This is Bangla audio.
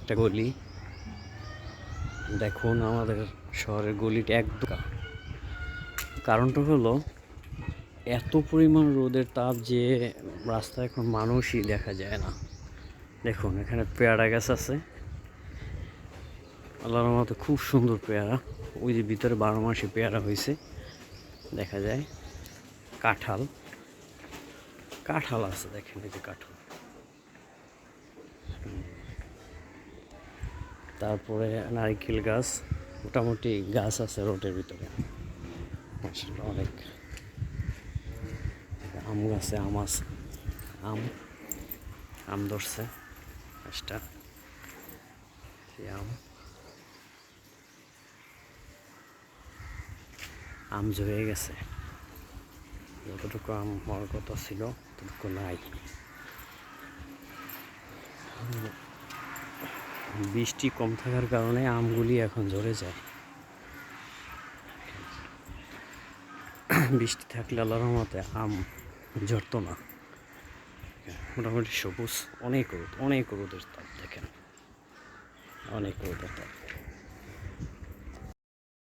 একটা গলি। দেখুন আমাদের শহরের গলিটা একদম, কারণটা হলো এত পরিমাণ রোদের তাপ যে রাস্তায় এখন মানুষই দেখা যায় না। দেখুন এখানে পেয়ারা গাছ আছে, আল্লাহর রহমতে খুব সুন্দর পেয়ারা। ওই যে ভিতরে 12 মাসে পেয়ারা হয়েছে দেখা যায়। কাঁঠাল কাঁঠাল আছে, দেখেন এই যে কাঁঠাল। তারপরে নারকেল গাছ, মোটামুটি গাছ আছে রোডের ভিতরে মাশাআল্লাহ অনেক। আম গাছে আম আছে, আম আম ধরছে গাছটা, আম আম ঝরে গেছে। যতটুকু আম হওয়ার কথা ছিল ততটুকু নাই। বৃষ্টি কম থাকার কারণে আমগুলি এখন ঝরে যায়। বৃষ্টি থাকলে আল্লাহর রহমতে আম ঝরতো না। মোটামুটি সবুজ, অনেক রোদ, অনেক রোদের তাপ, দেখেন অনেক রোদের তাপ।